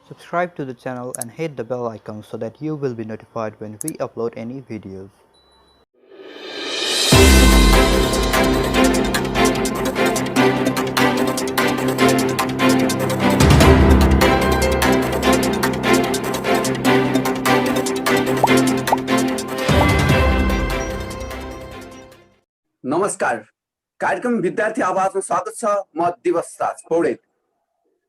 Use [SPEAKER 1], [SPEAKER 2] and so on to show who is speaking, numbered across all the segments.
[SPEAKER 1] Subscribe to the channel and hit the bell icon so that you will be notified when we upload any videos.
[SPEAKER 2] नमस्कार कार्यक्रम विद्यार्थी आवाजमा स्वागत छ। म दिवस राज पौडेल।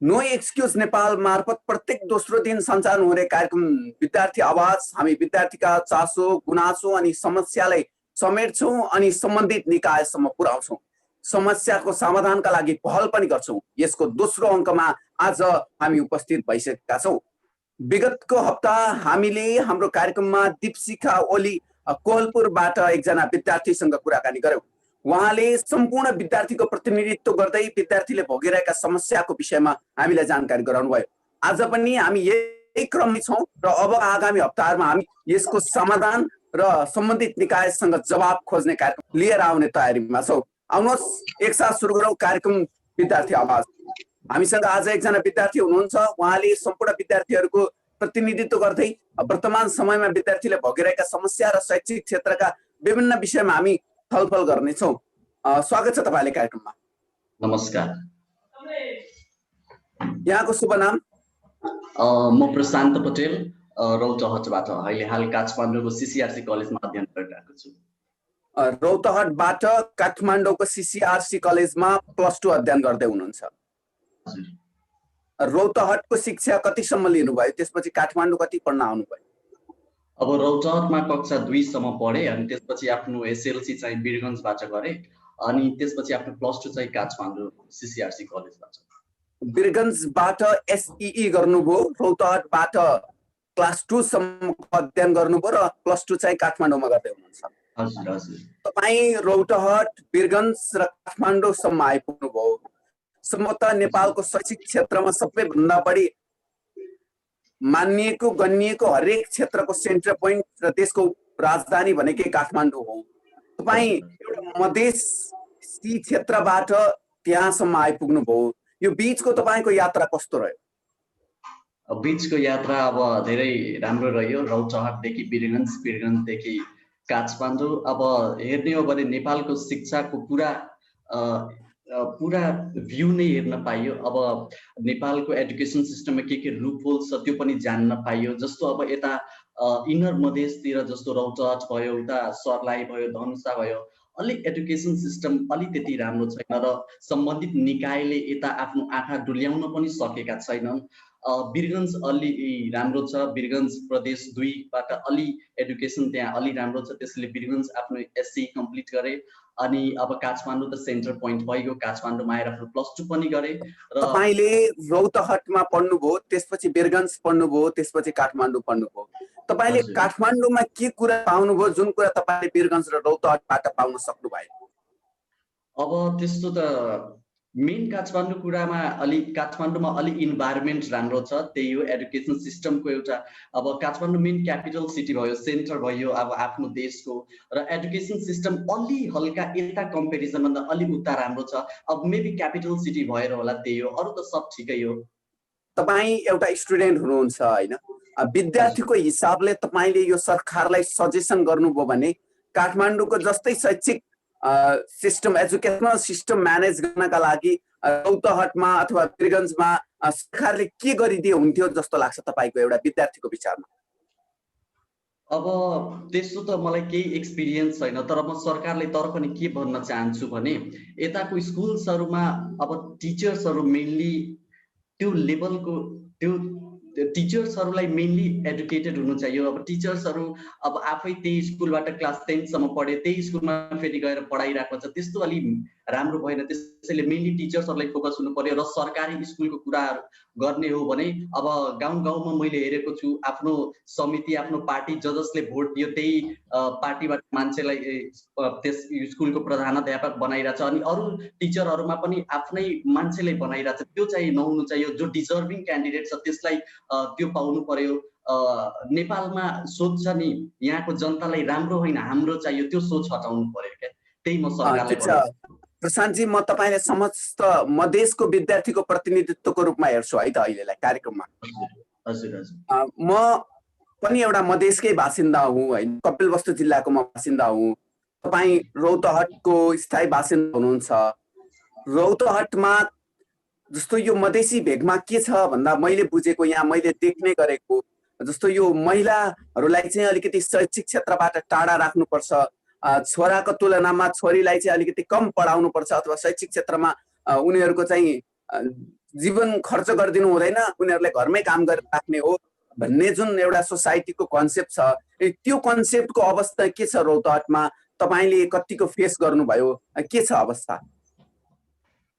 [SPEAKER 2] नो एक्सक्यूज नेपाल मार्फत प्रत्येक दोस्रो दिन सञ्चालन हुने कार्यक्रम विद्यार्थी आवाज हामी विद्यार्थीका चासो गुनासो अनि समस्यालाई समेट्छौँ अनि सम्बन्धित निकायसम्म पुर्याउँछौँ। समस्याको समाधानका लागि पहल पनि गर्छौँ। यसको दोस्रो अङ्कमा आज हामी उपस्थित भइसकेका छौँ। विगतको हप्ता हामीले हाम्रो कार्यक्रममा दीपशिखा ओली कोहलपुरबाट एकजना विद्यार्थीसँग कुराकानी गर्यौँ। उहाँले सम्पूर्ण विद्यार्थीको प्रतिनिधित्व गर्दै विद्यार्थीले भोगिरहेका समस्याको विषयमा हामीलाई जानकारी गराउनु भयो। आज पनि हामी यही क्रममै छौँ र अब आगामी हप्ताहरूमा हामी यसको समाधान र सम्बन्धित निकायसँग जवाब खोज्ने कार्यक्रम लिएर आउने तयारीमा छौँ। आउनुहोस् एकसाथ सुरु गरौँ कार्यक्रम विद्यार्थी आवाज। हामीसँग आज एकजना विद्यार्थी हुनुहुन्छ। उहाँले सम्पूर्ण विद्यार्थीहरूको प्रतिनिधित्व गर्दै वर्तमान समयमा विद्यार्थीले भोगिरहेका समस्या र शैक्षिक क्षेत्रका विभिन्न विषयमा हामी छलफल गर्नेछौँ। स्वागत छ तपाईँले कार्यक्रममा।
[SPEAKER 3] नमस्कार।
[SPEAKER 2] यहाँको शुभ नाम?
[SPEAKER 3] म प्रशान्त पटेल रौतहटबाट अहिले हाल काठमाडौँको सिसिआरसी कलेजमा अध्ययन गरिरहेको छु।
[SPEAKER 2] रौतहटबाट काठमाडौँको सिसिआरसी कलेजमा +2 अध्ययन गर्दै हुनुहुन्छ। रौतहटको शिक्षा कतिसम्म लिनुभयो? त्यसपछि काठमाडौँ कति पढ्न आउनुभयो?
[SPEAKER 3] अब रौतहटमा कक्षा 2 सम्म पढेँ अनि त्यसपछि आफ्नो एसएलसी चाहिँ वीरगञ्जबाट गरेँ अनि त्यसपछि आफ्नो +2 चाहिँ काठमाडौँ सिसिआरसी कलेजबाट।
[SPEAKER 2] वीरगञ्जबाट एसईई गर्नुभयो, रौतहटबाट क्लास 2 सम्म अध्ययन गर्नुभयो र +2 चाहिँ काठमाडौँमा गर्दै हुनुहुन्छ।
[SPEAKER 3] हजुर हजुर।
[SPEAKER 2] तपाईँ रौतहट, वीरगञ्ज र काठमाडौँसम्म आइपुग्नुभयो। सम्भवतः नेपालको शैक्षिक क्षेत्रमा सबैभन्दा बढी मानिएको गनिएको हरेक क्षेत्रको सेन्टर पोइन्ट र देशको राजधानी भनेकै काठमाडौँ हो। तपाईँ एउटा मधेसी क्षेत्रबाट त्यहाँसम्म आइपुग्नुभयो। यो बीचको तपाईँको यात्रा कस्तो रह्यो?
[SPEAKER 3] बीचको यात्रा अब धेरै राम्रो रह्यो। रौतहटदेखि वीरगञ्ज, वीरगञ्जदेखि काठमाडौँ। अब हेर्ने हो भने नेपालको शिक्षाको पुरा भ्यू नै हेर्न पाइयो। अब नेपालको एजुकेसन सिस्टममा के लुप होल्स छ त्यो पनि जान्न पाइयो। जस्तो अब यता इनर मधेसतिर जस्तो रौतहट भयो, उता सर्लाही भयो, धनुषा भयो, अलिक एजुकेसन सिस्टम अलि त्यति राम्रो छैन र सम्बन्धित निकायले यता आफ्नो आँखा डुल्याउन पनि सकेका छैनन्। वीरगञ्ज अलि राम्रो छ। वीरगञ्ज प्रदेश 2बाट अलि एजुकेसन त्यहाँ अलि राम्रो छ, त्यसैले वीरगञ्ज आफ्नो एससी कम्प्लिट गरे अनि अब काठमाडौँ त सेन्टर पोइन्ट भइगयो। काठमाडौँमा आएर आफ्नो +2 पनि गरे। र
[SPEAKER 2] तपाईले रौतहटमा पढ्नुभयो, त्यसपछि वीरगञ्ज पढ्नुभयो, त्यसपछि काठमाडौँ पढ्नुभयो। तपाईले काठमाडौँमा के कुरा पाउनुभयो जुन कुरा तपाईले वीरगञ्ज र रौतहटबाट पाउन सक्नु भयो?
[SPEAKER 3] अब त्यस्तो त मेन काठमाडौँ कुरामा काठमाडौँमा अलि इन्भाइरोमेन्ट राम्रो छ, त्यही हो। एजुकेसन सिस्टमको एउटा अब काठमाडौँ मेन क्यापिटल सिटी भयो, सेन्टर भयो अब आफ्नो देशको, र एजुकेसन सिस्टम अलि हल्का यता कम्पेरिजनभन्दा अलि उता राम्रो छ। अब मेबी क्यापिटल सिटी भएर होला, त्यही हो। अरू त सब ठिकै हो।
[SPEAKER 2] तपाईँ एउटा स्टुडेन्ट हुनुहुन्छ हैन? विद्यार्थीको हिसाबले तपाईले यो सरकारलाई सजेसन गर्नुभयो भने काठमाडौँको जस्तै शैक्षिक सिस्टम, एजुकेसनल सिस्टम म्यानेज गर्नका लागि रौतहटमा अथवा वीरगञ्जमा सरकारले के गरिदिए हुन्थ्यो जस्तो लाग्छ तपाईको एउटा विद्यार्थीको विचारमा?
[SPEAKER 3] अब त्यस्तो त मलाई केही एक्सपिरियन्स छैन, तर म सरकारले तर पनि के भन्न चाहन्छु भने यताको स्कुल्सहरूमा अब टिचर्सहरू मेनली त्यो लेभलको त्यो टिचर्सहरूलाई मेनली एजुकेटेड हुनु चाहियो। अब टिचर्सहरू अब आफै त्यही स्कुलबाट क्लास 10 सम्म पढे, त्यही स्कुलमा फेरि गएर पढाइरहेको छ, त्यस्तो अलि राम्रो भएन। त्यसैले मेनली टिचर्सहरूलाई फोकस हुनु पर्यो। र सरकारी स्कुलको कुराहरू गर्ने हो भने अब गाउँ गाउँमा मैले हेरेको छु, आफ्नो समिति, आफ्नो पार्टी जसले भोट दियो त्यही पार्टीबाट मान्छेलाई त्यस स्कुलको प्रधानाध्यापक बनाइरहेछ अनि अरू टिचरहरूमा पनि आफ्नै मान्छेलाई बनाइरहेछ। त्यो चाहिँ नहुनु चाहियो। जो डिजर्भिङ क्यान्डिडेट छ त्यसलाई त्यो पाउनु पर्यो। नेपालमा सोच छ नि यहाँको जनतालाई राम्रो होइन हाम्रो चाहियो, त्यो सोच हटाउनु पर्यो क्या। त्यही म सरकारलाई
[SPEAKER 2] प्रशान्तजी, म तपाईलाई समस्त मधेसको विद्यार्थीको प्रतिनिधित्वको रूपमा हेर्छु है त अहिलेलाई कार्यक्रममा।
[SPEAKER 3] हजुर हजुर
[SPEAKER 2] म पनि एउटा मधेसकै बासिन्दा हुँ हैन, कपिलवस्तु जिल्लाको म बासिन्दा हुँ। तपाईँ रौतहटको स्थायी बासिन्दा हुनुहुन्छ। रौतहटमा जस्तो यो मधेसी भेगमा के छ भन्दा मैले बुझेको, यहाँ मैले देख्ने गरेको जस्तो यो महिलाहरूलाई चाहिँ अलिकति शैक्षिक क्षेत्रबाट टाढा राख्नुपर्छ, छोराको तुलनामा छोरीलाई चाहिँ अलिकति कम पढाउनुपर्छ अथवा शैक्षिक क्षेत्रमा उनीहरूको चाहिँ जीवन खर्च गरिदिनु हुँदैन, उनीहरूलाई घरमै काम गरेर राख्ने हो भन्ने जुन एउटा सोसाइटीको कन्सेप्ट छ, त्यो कन्सेप्टको अवस्था के छ रौतहटमा? तपाईँले कतिको फेस गर्नुभयो, के छ अवस्था?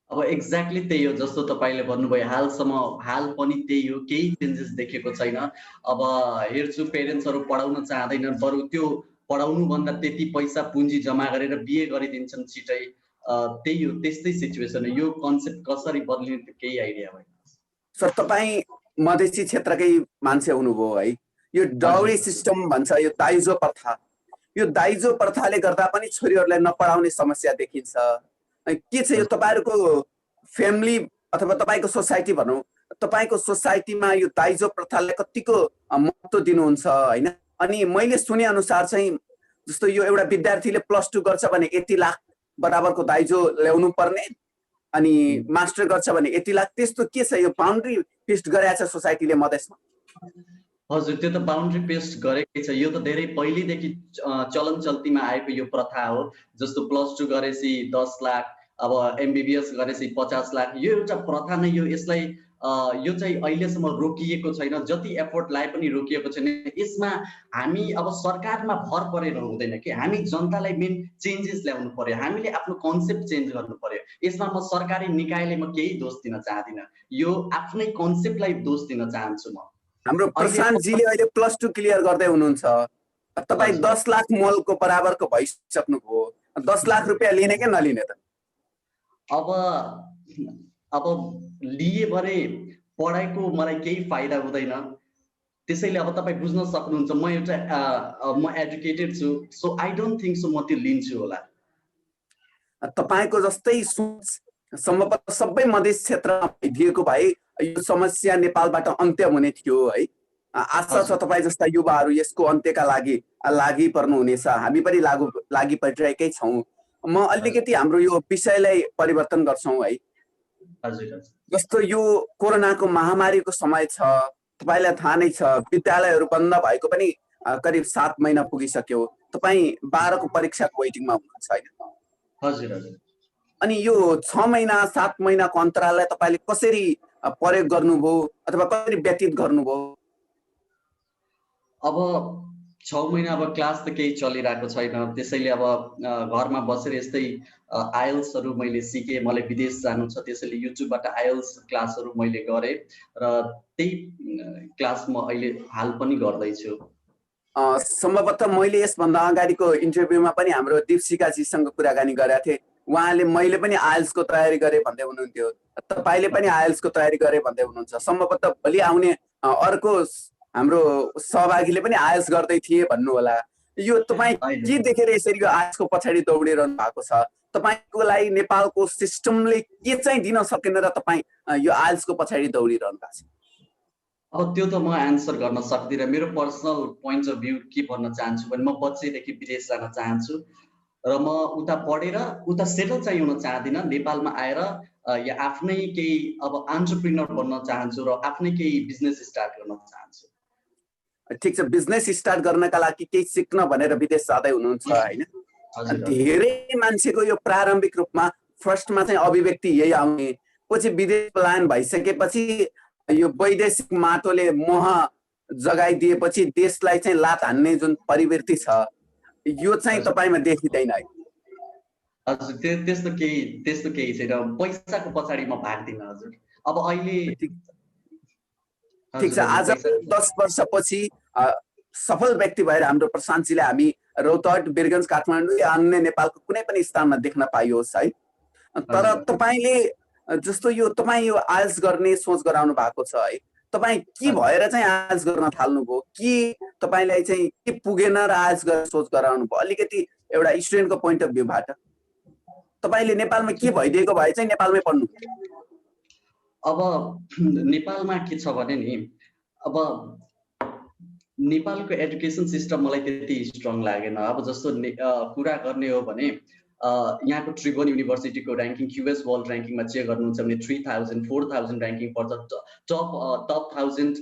[SPEAKER 3] अब एक्ज्याक्टली त्यही हो जस्तो तपाईँले भन्नुभयो, हाल पनि त्यही हो, केही चेन्जेस देखेको छैन। अब हेर्छु पेरेन्ट्सहरू पढाउन चाहँदैनन्, बरु त्यो पढाउनुभन्दा त्यति पैसा पुँजी जम्मा गरेर बिहे गरिदिन्छन् छिटै। त्यही हो, त्यस्तै सिचुएसन हो। यो कन्सेप्ट कसरी बदलिने त्यो केही आइडिया भएन।
[SPEAKER 2] सर तपाईँ मधेसी क्षेत्रकै मान्छे हुनुभयो है, यो डाउरी सिस्टम भन्छ, यो दाइजो प्रथा, यो दाइजो प्रथाले गर्दा पनि छोरीहरूलाई नपढाउने समस्या देखिन्छ। के छ यो तपाईँहरूको फ्यामिली अथवा तपाईँको सोसाइटी भनौँ, तपाईँको सोसाइटीमा यो दाइजो प्रथालाई कतिको महत्त्व दिनुहुन्छ हैन? अनि मैले सुने अनुसार चाहिँ जस्तो यो एउटा विद्यार्थीले +2 गर्छ भने यति लाख बराबरको दाइजो ल्याउनु पर्ने, अनि मास्टर गर्छ भने यति लाख, त्यस्तो के छ? यो बाउन्ड्री फिक्स्ड गरेको छ सोसाइटीले मधेसमा?
[SPEAKER 3] हजुर, त्यो त बाउन्ड्री पेस्ट गरेकै छ। यो त धेरै पहिलेदेखि चलन चल्तीमा आएको यो प्रथा हो। जस्तो +2 गरेपछि 10 लाख, अब MBBS गरेपछि 50 लाख, यो एउटा प्रथा नै यो। यसलाई यो चाहिँ अहिलेसम्म रोकिएको छैन, जति एफोर्ट लाए पनि रोकिएको छैन। यसमा हामी अब सरकारमा भर परेर हुँदैन कि, हामी जनतालाई मेन चेन्जेस ल्याउनु पर्यो, हामीले आफ्नो कन्सेप्ट चेन्ज गर्नु पर्यो। यसमा म सरकारी निकायले म केही दोष दिन चाहदिनँ, यो आफ्नै कन्सेप्टलाई दोष दिन चाहन्छु म।
[SPEAKER 2] हाम्रो प्रशान्तजीले अहिले +2 क्लियर गर्दै हुनुहुन्छ, तपाईँ 10 लाख मोलको बराबरको भइसक्नुभयो, 10 लाख रुपियाँ लिने कि नलिने त?
[SPEAKER 3] अब लिए भने पढाइको मलाई केही फाइदा हुँदैन, त्यसैले अब तपाईँ बुझ्न सक्नुहुन्छ म एउटा म एजुकेटेड छु, so I don't think so म त्यो लिन्छु होला।
[SPEAKER 2] तपाईँको जस्तै सोच सम्भवतः सबै मधेस क्षेत्रमा दिएको भए यो समस्या नेपालबाट अन्त्य हुने थियो है। आशा छ तपाईँ जस्ता युवाहरू यसको अन्त्यका लागि पर्नुहुनेछ, हामी पनि लागि परिरहेकै छौँ। म अलिकति हाम्रो यो विषयलाई परिवर्तन गर्छौँ है। जस्तो यो कोरोनाको महामारीको समय छ, तपाईँलाई थाहा नै छ, विद्यालयहरू बन्द भएको पनि करिब 7 महिना पुगिसक्यो। तपाईँ 12 को परीक्षाको वेटिङमा हुनुहुन्छ हैन?
[SPEAKER 3] हजुर हजुर।
[SPEAKER 2] अनि यो 6 महिना 7 महिनाको अन्तराललाई तपाईँले कसरी प्रयोग गर्नुभयो अथवा कसरी व्यतीत गर्नुभयो?
[SPEAKER 3] अब 6 महिना अब क्लास त केही चलिरहेको छैन, त्यसैले अब घरमा बसेर यस्तै आइएल्सहरू मैले सिकेँ। मलाई विदेश जानु छ, त्यसैले युट्युबबाट आइएल्स क्लासहरू मैले गरेँ र त्यही क्लास म अहिले हाल पनि गर्दैछु।
[SPEAKER 2] सम्भवतः मैले यसभन्दा अगाडिको इन्टरभ्यूमा पनि हाम्रो दीपशिखाजीसँग कुराकानी गरेका थिएँ। उहाँले मैले पनि आइएल्सको तयारी गरेँ भन्दै हुनुहुन्थ्यो, तपाईँले पनि आइएल्सको तयारी गरेँ भन्दै हुनुहुन्छ। सम्भवतः भोलि आउने अर्को हाम्रो सहभागीले पनि आइएल्स गर्दै थिए भन्नु होला। यो तपाईँ के देखेर यसरी यो आइएल्सको पछाडि दौडिरहनु भएको छ? तपाईँको लागि नेपालको सिस्टमले के चाहिँ दिन सकेन र तपाईँ यो आइएल्सको पछाडि दौडिरहनु भएको छ?
[SPEAKER 3] अब त्यो त म एन्सर गर्न सक्दिनँ। मेरो पर्सनल पोइन्ट अफ भ्यू के भन्न चाहन्छु भने म बच्चैदेखि विदेश जान चाहन्छु र म उता पढेर उता सेटल चाहिँ हुन चाहदिनँ। नेपालमा आएर या आफ्नै केही अब एन्टरप्रेन्योर बन्न चाहन्छु र आफ्नै केही बिजनेस स्टार्ट गर्न चाहन्छु।
[SPEAKER 2] ठिक छ, बिजनेस स्टार्ट गर्नका लागि केही सिक्न भनेर विदेश जाँदै हुनुहुन्छ हैन? धेरै मान्छेको यो प्रारम्भिक रूपमा फर्स्टमा चाहिँ अभिव्यक्ति यही आउने, पछि विदेश पलायन भइसकेपछि यो वैदेशिक माटोले मोह जगाइदिएपछि देशलाई चाहिँ लात हान्ने जुन प्रवृत्ति छ, यो चाहिँ तपाईमा देखिँदैन है?
[SPEAKER 3] हजुर, त्यस्तो केही छैन। पैसाको पछाडि म भाग्दिनँ हजुर। अब अहिले
[SPEAKER 2] ठिक छ, आज 10 वर्षपछि सफल व्यक्ति भएर हाम्रो प्रशान्तजीले हामी रौतहट, वीरगञ्ज, काठमाडौँ या अन्य नेपालको कुनै पनि स्थानमा देख्न पाइयोस् है। तर तपाईले जस्तो यो तपाईँ यो आइएल्स गर्ने सोच गराउनु भएको छ है, तपाईँ के भएर चाहिँ आइएल्स गर्न थाल्नुभयो? के तपाईलाई चाहिँ के पुगेन र आइएल्स गर्ने सोच गराउनु भयो? अलिकति एउटा स्टुडेन्टको पोइन्ट अफ भ्यूबाट तपाईले नेपालमा के भइदिएको भए चाहिँ नेपालमै पढ्नु?
[SPEAKER 3] अब नेपालमा के छ भने नि, अब नेपालको एजुकेसन सिस्टम मलाई त्यति स्ट्रङ लागेन। अब जस्तो कुरा गर्ने हो भने यहाँको Tribhuvan युनिभर्सिटीको ranking QS world ऱ्याङ्किङमा check गर्नुहुन्छ भने 3000 4000 ऱ्याङ्किङ पर्छ, टप 1000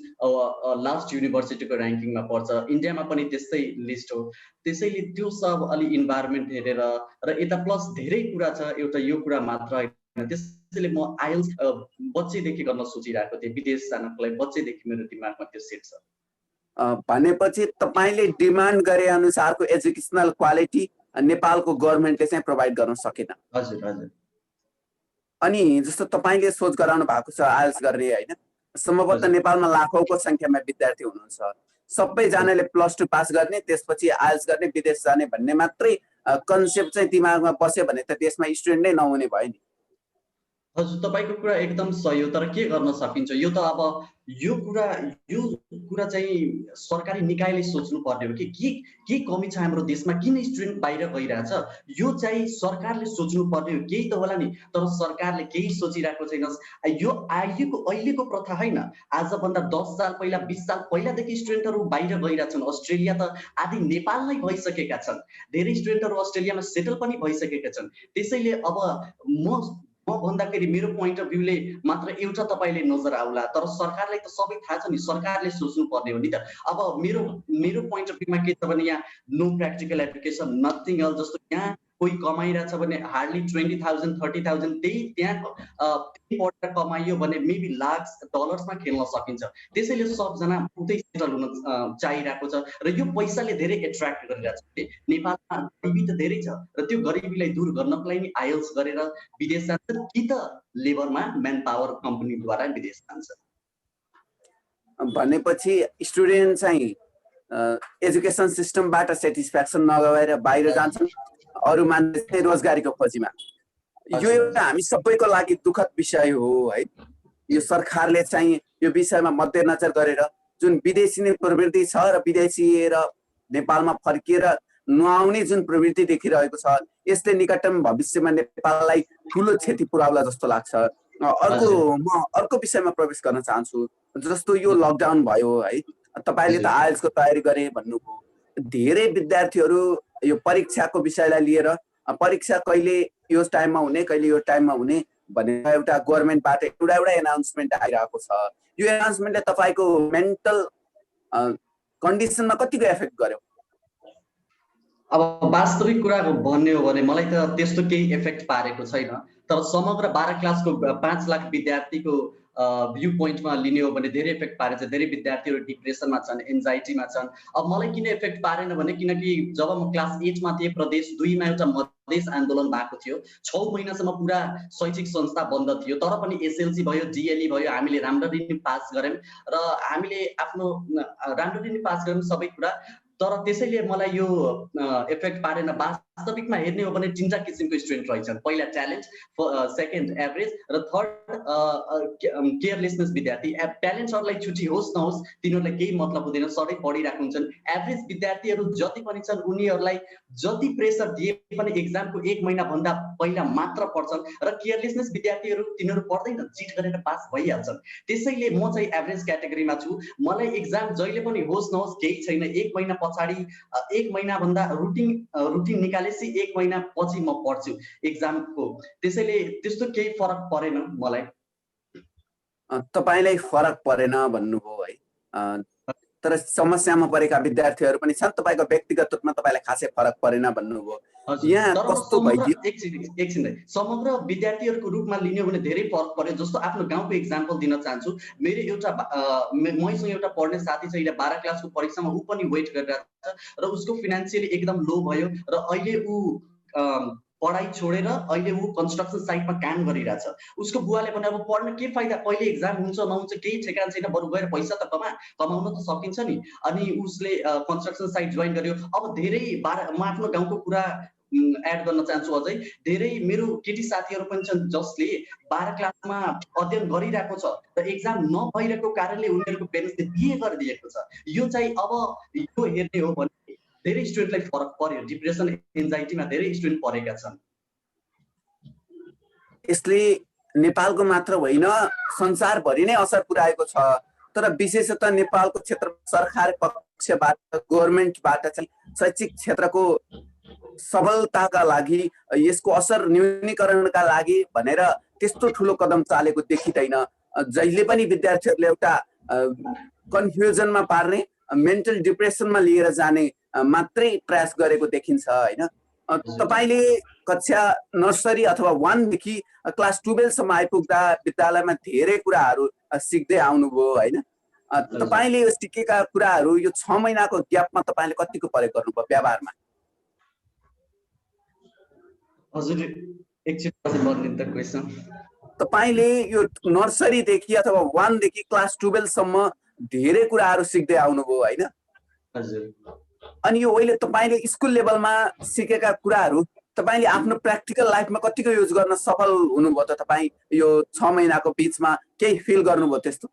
[SPEAKER 3] लास्ट युनिभर्सिटीको ऱ्याङ्किङमा पर्छ। इन्डियामा पनि त्यस्तै लिस्ट हो। त्यसैले त्यो सब अलि इन्भाइरोमेन्ट हेरेर र यता प्लस धेरै कुरा छ, एउटा यो कुरा मात्र होइन। त्यसैले म आइएल्स बच्चैदेखि गर्न सोचिरहेको थिएँ, विदेश जानको लागि बच्चैदेखि मेरो दिमागमा त्यो सेट छ।
[SPEAKER 2] भनेपछि तपाईले डिमान्ड गरे अनुसारको एजुकेसनल क्वालिटी नेपालको गभर्नमेन्टले चाहिँ प्रोभाइड गर्न सकेन।
[SPEAKER 3] हजुर हजुर।
[SPEAKER 2] अनि जस्तो तपाईले सोच गराउनु भएको छ आइएल्स गर्ने हैन, सम्भवतः नेपालमा लाखौंको संख्यामा विद्यार्थी हुनुहुन्छ, सबैजनाले +2 पास गर्ने त्यसपछि आइएल्स गर्ने विदेश जाने भन्ने मात्रै कन्सेप्ट चाहिँ दिमागमा बस्यो भने त देशमा स्टुडेन्ट नै नहुने भयो नि।
[SPEAKER 3] हजुर, तपाईको कुरा एकदम सही हो, तर के गर्न सकिन्छ? यो त अब यो कुरा चाहिँ सरकारी निकायले सोच्नु पर्ने हो कि के कमी छ हाम्रो देशमा, किन स्टुडेन्ट बाहिर गइरहेछ, यो चाहिँ सरकारले सोच्नु पर्ने हो। केही त होला नि, तर सरकारले केही सोचिरहेको छैन। यो अहिलेको प्रथा होइन, आजभन्दा 10 साल पहिला 20 साल पहिलादेखि स्टुडेन्टहरू बाहिर गइरहेछन्। अस्ट्रेलिया त आदि नेपाल नै भइसकेका छन्, धेरै स्टुडेन्टहरू अस्ट्रेलियामा सेटल पनि भइसकेका छन्। त्यसैले अब म भन्दाखेरि मेरो पोइन्ट अफ भ्यूले मात्र एउटा तपाईले नजर आउला, तर सरकारलाई त सबै थाहा छ नि, सरकारले सोच्नु पर्ने हो नि त। अब मेरो पोइन्ट अफ भ्यूमा के छ भने यहाँ no practical education, nothing else. जस्तो यहाँ कोही कमाइरहेछ भने हार्डली 20,000 30,000 त्यही त्यहाँ पढेर कमाइयो भने मेबी लाख्स डलर्समा खेल्न सकिन्छ। त्यसैले सबजना उतै सेटल हुन चाहिरहेको छ र यो पैसाले धेरै एट्र्याक्ट गरिरहेछ। नेपालमा गरिबी त धेरै छ र त्यो गरिबीलाई दूर गर्नको लागि आइएल्स गरेर विदेश जान्छ कि त लेबरमा म्यान पावर कम्पनीद्वारा विदेश जान्छ।
[SPEAKER 2] भनेपछि स्टुडेन्ट चाहिँ एजुकेसन सिस्टमबाट सेटिस्फ्याक्सन नगएर बाहिर जान्छन्, अरू मान्छे चाहिँ रोजगारीको खोजीमा। यो एउटा हामी सबैको लागि दुःखद विषय हो है। यो सरकारले चाहिँ यो विषयमा मध्यनजर गरेर जुन विदेशी प्रवृत्ति छ र विदेशी र नेपालमा फर्किएर नआउने जुन प्रवृत्ति देखिरहेको छ, यसले निकटतम भविष्यमा नेपाललाई ठुलो क्षति पुर्याउला जस्तो लाग्छ। म अर्को विषयमा प्रवेश गर्न चाहन्छु। जस्तो यो लकडाउन भयो है, तपाईले त आइएल्सको तयारी गरे भन्नुभयो, धेरै विद्यार्थीहरू यो परीक्षाको विषयलाई लिएर परीक्षा कहिले यो टाइममा हुने कहिले यो टाइममा हुने भनेर एउटा गभर्नमेन्टबाट एउटा एनाउन्समेन्ट आइरहेको छ। यो एनाउन्समेन्टले तपाईको मेन्टल कन्डिसनमा कतिको एफेक्ट गर्यो?
[SPEAKER 3] अब वास्तविक कुरा भन्ने हो भने मलाई त त्यस्तो केही इफेक्ट पारेको छैन, तर समग्र 12 क्लासको 5 लाख विद्यार्थीको भ्यू पोइन्टमा लिने हो भने धेरै इफेक्ट पारेछ। धेरै विद्यार्थीहरू डिप्रेसनमा छन्, एन्जाइटीमा छन्। अब मलाई किन इफेक्ट पारेन भने किनकि जब म क्लास 8 मा थिएँ, प्रदेश 2 मा एउटा मधेस आन्दोलन भएको थियो। 6 महिनासम्म पुरा शैक्षिक संस्था बन्द थियो, तर पनि एसएलसी भयो, डिएलई भयो, हामीले राम्ररी नै पास गर्यौं र हामीले आफ्नो राम्ररी नै पास गर्यौं सबै कुरा। तर त्यसैले मलाई यो इफेक्ट पारेन। वास्तविकमा हेर्ने हो भने 3टा किसिमको स्टुडेन्ट रहेछन्। पहिला ट्यालेन्ट, सेकेन्ड एभरेज र थर्ड केयरलेसनेस विद्यार्थी। ट्यालेन्ट्सहरूलाई छुट्टी होस् नहोस् तिनीहरूलाई केही मतलब हुँदैन, सधैँ पढिरहेको हुन्छन्। एभरेज विद्यार्थीहरू जति पनि छन् उनीहरूलाई जति प्रेसर दिए पनि एक्जामको 1 महिना भन्दा पहिला मात्र पढ्छन् र केयरलेसनेस विद्यार्थीहरू तिनीहरू पढ्दैनन्, चिट गरेर पास भइहाल्छन्। त्यसैले म चाहिँ एभरेज क्याटेगोरीमा छु। मलाई एक्जाम जहिले पनि होस् नहोस् केही छैन, 1 महिना पछाडि 1 महिना भन्दा रुटिन निकालेपछि 1 महिना पछि म पढ्छु एक्जामको। त्यसैले त्यस्तो केही फरक परेन मलाई।
[SPEAKER 2] तपाईलाई फरक परेन भन्नुभयो है, तर समस्यामा परेका विद्यार्थीहरू पनि छन्। तपाईको व्यक्तिगत रूपमा तपाईलाई खासै फरक परेन भन्नुभयो। यहाँ कस्तो भइदियो?
[SPEAKER 3] एकछिन समग्र विद्यार्थीहरूको रूपमा लिने हो भने धेरै फरक पर्यो। जस्तो आफ्नो गाउँको एक्जाम्पल दिन चाहन्छु। मेरो एउटा मसँग एउटा पढ्ने साथी छ, 12 क्लासको परीक्षामा ऊ पनि वेट गरिरहेको छ र उसको फाइनान्शियली एकदम लो भयो र अहिले ऊ पढाइ छोडेर अहिले ऊ कन्स्ट्रक्सन साइटमा काम गरिरहेछ। उसको बुवाले भने अब पढ्न के फाइदा, कहिले एक्जाम हुन्छ नहुन्छ केही ठेगान छैन, बरु गएर पैसा त कमाउन त सकिन्छ नि। अनि उसले कन्स्ट्रक्सन साइट जोइन गर्यो। अब धेरै म आफ्नो गाउँको कुरा एड गर्न चाहन्छु अझै। धेरै मेरो केटी साथीहरू पनि छन् जसले 12 क्लासमा अध्ययन गरिरहेको छ र एक्जाम नभइरहेको कारणले उनीहरूको पेरेन्ट्सले बिहे गरिदिएको छ। यो चाहिँ अब यो हेर्ने हो भने धेरै स्टुडेन्टलाई फरक पर्यो। डिप्रेसन एन्जाइटीमा धेरै स्टुडेन्ट परेका छन्।
[SPEAKER 2] यसले नेपालको मात्र होइन संसारभरि नै असर पुर्याएको छ। तर विशेषतः नेपालको क्षेत्र सरकार पक्षबाट गभर्नमेन्टबाट चाहिँ शैक्षिक क्षेत्रको सबलताका लागि यसको असर न्यूनीकरणका लागि भनेर त्यस्तो ठुलो कदम चालेको देखिँदैन। जहिले पनि विद्यार्थीहरूले एउटा कन्फ्युजनमा पार्ने, मेन्टल डिप्रेसनमा लिएर जाने मात्रै प्रयास गरेको देखिन्छ हैन। तपाईले कक्षा नर्सरी अथवा 1 देखि क्लास 12 सम्म आइपुग्दा विद्यालयमा धेरै कुराहरू सिक्दै आउनुभयो हैन। तपाईले यो सिकेका कुराहरू यो 6 महिनाको ग्यापमा तपाईले कतिको प्रयोग गर्नुभयो व्यवहारमा?
[SPEAKER 3] हजुर एकचोटि बदलिन त क्वेशन।
[SPEAKER 2] तपाईले यो नर्सरी देखि अथवा 1 देखि क्लास 12 सम्म धेरै कुराहरू सिक्दै आउनुभयो हैन।
[SPEAKER 3] हजुर।
[SPEAKER 2] अनि यो अहिले तपाईले स्कुल लेभलमा सिकेका कुराहरू तपाईले आफ्नो प्र्याक्टिकल लाइफमा कतिको युज गर्न सफल हुनुभयो त? तपाई यो 6 महिनाको बीचमा केही फिल गर्नुभयो त्यस्तो?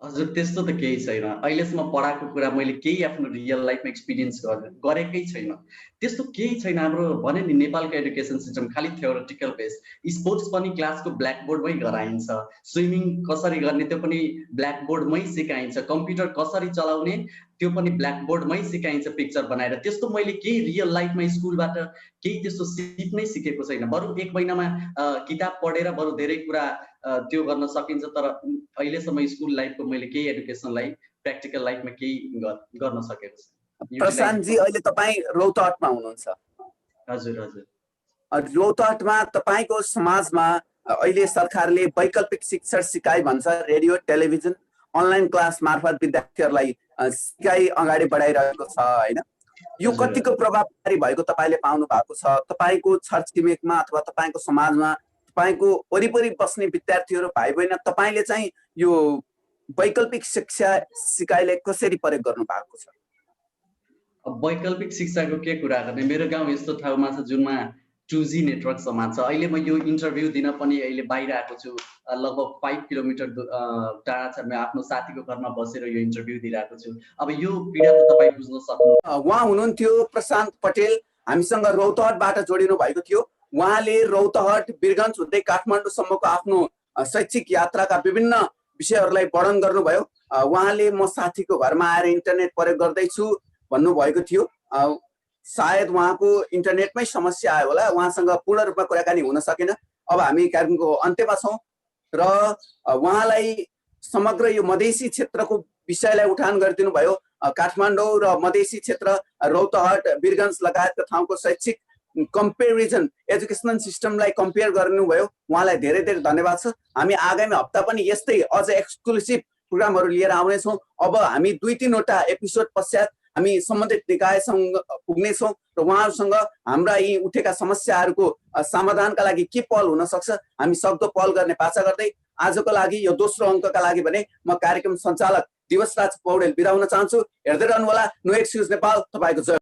[SPEAKER 3] हजुर त्यस्तो त केही छैन। अहिलेसम्म पढाएको कुरा मैले केही आफ्नो रियल लाइफमा एक्सपिरियन्स गरेकै छैन। त्यस्तो केही छैन। हाम्रो भने नि नेपालको एजुकेसन सिस्टम खालि थ्योरिटिकल बेस। स्पोर्ट्स पनि क्लासको ब्ल्याकबोर्डमै गराइन्छ, स्विमिङ कसरी गर्ने त्यो पनि ब्ल्याकबोर्डमै सिकाइन्छ, कम्प्युटर कसरी चलाउने त्यो पनि ब्ल्याकबोर्डमै सिकाइन्छ पिक्चर बनाएर। त्यस्तो मैले केही रियल लाइफमा स्कुलबाट केही त्यस्तो सिक्नै सिकेको छैन। बरु 1 महिनामा किताब पढेर बरु धेरै कुरा त्यो गर्न सकिन्छ, तर अहिलेसम्म स्कुल लाइफको मैले केही एजुकेसनलाई प्र्याक्टिकल लाइफमा केही गर्न सकेको छैन।
[SPEAKER 2] प्रशान्त जी अहिले तपाई रौतहटमा हुनुहुन्छ।
[SPEAKER 3] हजुर हजुर।
[SPEAKER 2] रौतहटमा तपाईको समाजमा अहिले सरकारले वैकल्पिक शिक्षा सिकाइ भन्छ, रेडियो टेलिभिजन अनलाइन क्लास मार्फत विद्यार्थीहरूलाई सिकाइ अगाडि बढाइरहेको छ हैन। यो कतिको प्रभावकारी भएको तपाईले पाउनु भएको छ? तपाईको छरछिमेकमा अथवा तपाईको समाजमा तपाईको वरिपरि बस्ने विद्यार्थीहरू भाइ बहिनी तपाईले चाहिँ यो वैकल्पिक शिक्षा सिकाइले कसरी प्रयोग गर्नु भएको छ?
[SPEAKER 3] वैकल्पिक शिक्षाको के कुरा गर्ने? मेरो गाउँ यस्तो ठाउँमा छ जुनमा 2G नेटवर्क समान छ। अहिले म यो इन्टरभ्यू दिन पनि अहिले बाहिर आएको छु, लगभग 5 किलोमिटर टाढा छ। म आफ्नो साथीको घरमा बसेर यो इन्टरभ्यू दिइरहेको छु। अब यो पीडा त तपाई बुझ्न सक्नु।
[SPEAKER 2] उहाँ हुनुहुन्थ्यो प्रशान्त पटेल, हामीसँग रौतहटबाट जोडिनु भएको थियो। उहाँले रौतहट वीरगञ्ज हुँदै काठमाडौँसम्मको आफ्नो शैक्षिक यात्राका विभिन्न विषयहरूलाई वर्णन गर्नुभयो। उहाँले म साथीको घरमा आएर इन्टरनेट प्रयोग गर्दैछु भन्नुभएको थियो। सायद उहाँको इन्टरनेटमै समस्या आयो होला, उहाँसँग पूर्ण रूपमा कुराकानी हुन सकेन। अब हामी कार्यक्रमको अन्त्यमा छौँ र उहाँलाई समग्र यो मधेसी क्षेत्रको विषयलाई उठान गरिदिनु भयो। काठमाडौँ र मधेसी क्षेत्र रौतहट वीरगञ्ज लगायतका ठाउँको शैक्षिक कम्पेरिजन एजुकेसनल सिस्टमलाई कम्पेयर गर्नुभयो। उहाँलाई धेरै धेरै धन्यवाद छ। हामी आगामी हप्ता पनि यस्तै अझ एक्सक्लुसिभ प्रोग्रामहरू लिएर आउनेछौँ। अब हामी 2-3 एपिसोड पश्चात हामी सम्बन्धित निकायसँग पुग्नेछौँ र उहाँहरूसँग हाम्रा यी उठेका समस्याहरूको समाधानका लागि के पहल हुन सक्छ हामी सक्दो पहल गर्ने बाचा गर्दै आजको लागि यो दोस्रो अङ्कका लागि भने म कार्यक्रम सञ्चालक दिवसराज पौडेल बिदा हुन चाहन्छु। हेर्दै रहनुहोला नो एक्सक्युज नेपाल। तपाईको जय।